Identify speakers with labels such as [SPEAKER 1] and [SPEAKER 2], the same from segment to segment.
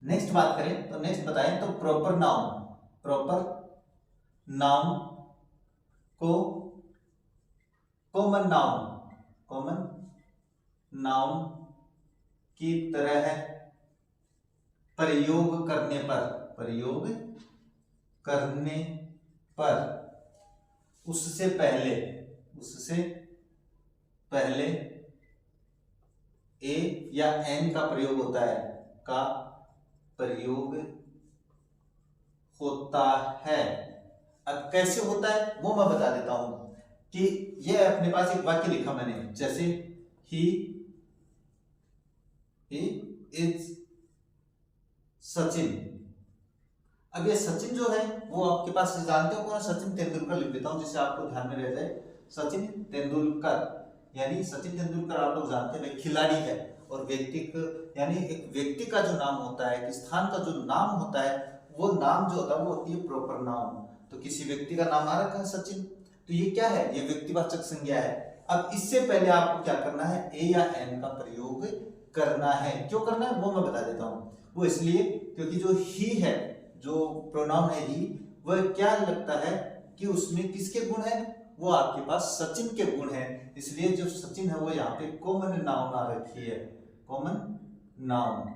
[SPEAKER 1] Next बात करें तो नेक्स्ट बताएं तो प्रॉपर नाउन को कॉमन नाउन की तरह प्रयोग करने पर उससे पहले ए या एन का प्रयोग होता है। अब कैसे होता है वो मैं बता देता हूं कि ये अपने पास एक वाक्य लिखा मैंने, जैसे ही इज सचिन। अब ये सचिन जो है वो आपके पास जानते हो कौन? सचिन तेंदुलकर लिख देता हूं जिससे आपको ध्यान में रह जाए। सचिन तेंदुलकर यानी सचिन तेंदुलकर आप लोग जानते हैं खिलाड़ी है, और यानी एक व्यक्ति का जो नाम होता है, एक स्थान का जो नाम होता है, वो नाम जो होता है वो होती है प्रॉपर नाउन। तो किसी व्यक्ति का नाम आ रखा है सचिन, तो ये क्या है? ये व्यक्तिवाचक संज्ञा है। अब इससे पहले आपको क्या करना है? ए या एन का प्रयोग करना है। क्यों करना है वो मैं बता देता हूं। वो इसलिए क्योंकि जो ही है, जो प्रोनाउन है ही, वह क्या लगता है कि उसमें किसके गुण है? वो आपके पास सचिन के गुण है, इसलिए जो सचिन है वो यहाँ पे कॉमन नाउन आ रखी है, कॉमन नाउन।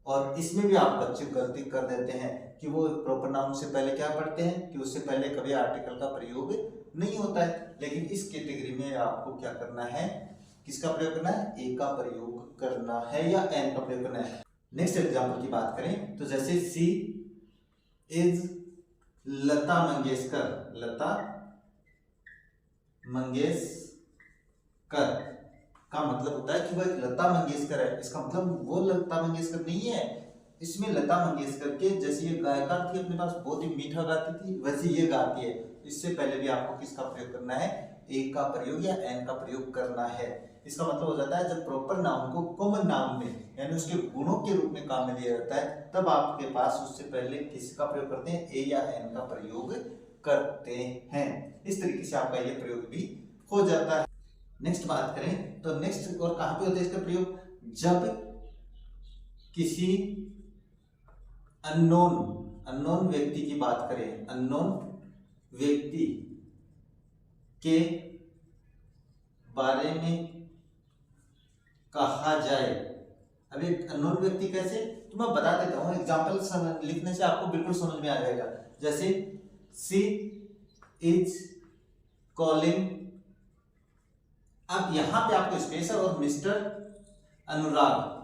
[SPEAKER 1] और इसमें भी आप बच्चे गलती कर देते हैं कि वो प्रॉपर नाउन से पहले क्या पढ़ते हैं कि उससे पहले कभी आर्टिकल का प्रयोग नहीं होता है। लेकिन इस कैटेगरी में आपको क्या करना है? किसका प्रयोग करना है? ए का प्रयोग करना है या एन का प्रयोग करना है। नेक्स्ट एग्जांपल की बात करें तो जैसे सी इज लता मंगेशकर का मतलब होता है कि वह एक लता मंगेशकर है। इसका मतलब वो लता मंगेशकर नहीं है, इसमें लता मंगेशकर के जैसे ये गायकार थी अपने पास, बहुत ही मीठा गाती थी, वैसे ये गाती है। इससे पहले भी आपको किसका प्रयोग करना है? ए का प्रयोग या एन का प्रयोग करना है। इसका मतलब हो जाता है जब प्रॉपर नाउन को कॉमन नाउन में यानी उसके गुणों के रूप में काम में लिया जाता है, तब आपके पास उससे पहले किसका प्रयोग करते हैं? ए या एन का प्रयोग करते हैं। इस तरीके से आपका ये प्रयोग भी हो जाता है। नेक्स्ट बात करें तो नेक्स्ट और कहां पे होता है इसका प्रयोग? जब किसी अननोन व्यक्ति की बात करें, अननोन व्यक्ति के बारे में कहा जाए। अब एक अननोन व्यक्ति कैसे, तो मैं बता देता हूं, एग्जाम्पल लिखने से आपको बिल्कुल समझ में आ जाएगा। जैसे सी इज कॉलिंग, अब यहां पे आपको स्पेस और मिस्टर अनुराग,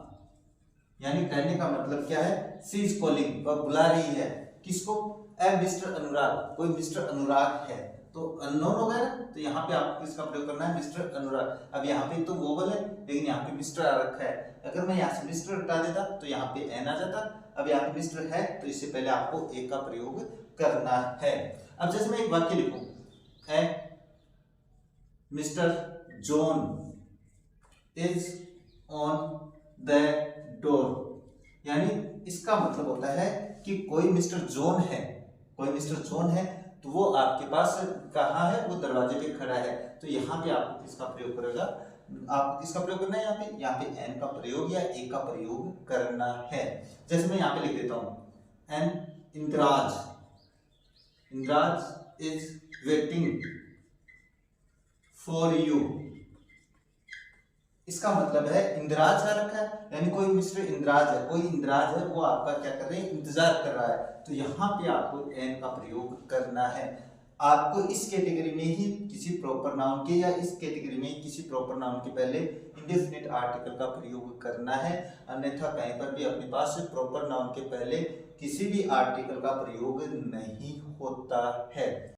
[SPEAKER 1] यानी कहने का मतलब क्या है? सी इज कॉलिंग, वह बुला रही है किसको? ए मिस्टर अनुराग, कोई मिस्टर अनुराग है, तो अननोन हो गया ना, तो यहाँ पे आपको किसका प्रयोग करना है? मिस्टर अनुराग। अब यहाँ पे तो वोवल है लेकिन यहाँ पे मिस्टर आ रखा है, अगर मैं यहाँ से मिस्टर हटा देता तो यहाँ पे एन आ जाता। अब यहाँ पे मिस्टर है तो इससे पहले आपको ए का प्रयोग करना है। अब जैसे मैं एक वाक्य लिखूं, a Mr John is on the door, यानी इसका मतलब होता है कि कोई मिस्टर जॉन है तो वो आपके पास कहाँ है? वो दरवाजे पे खड़ा है। तो यहाँ पे आपको किसका प्रयोग करेगा? आपको किसका प्रयोग करना है? यहाँ पे एन का प्रयोग या ए का प्रयोग करना है। जैसे मैं यहाँ पे लिख देता हूं, an Indraj is waiting for you. इसका मतलब है इंद्राज आ रखा है, यानी कोई मिस्टर इंद्राज है, वो आपका क्या कर रहे हैं? इंतजार कर रहा है। तो यहाँ पे आपको एन का प्रयोग करना है। आपको इस कैटेगरी में ही किसी प्रॉपर नाउन के या इस कैटेगरी में किसी प्रॉपर नाउन के पहले इंडेफिनिट आर्टिकल का प्रयोग करना है, अन्यथा कहीं पर भी अपने पास प्रॉपर नाउन के पहले किसी भी आर्टिकल का प्रयोग नहीं होता है।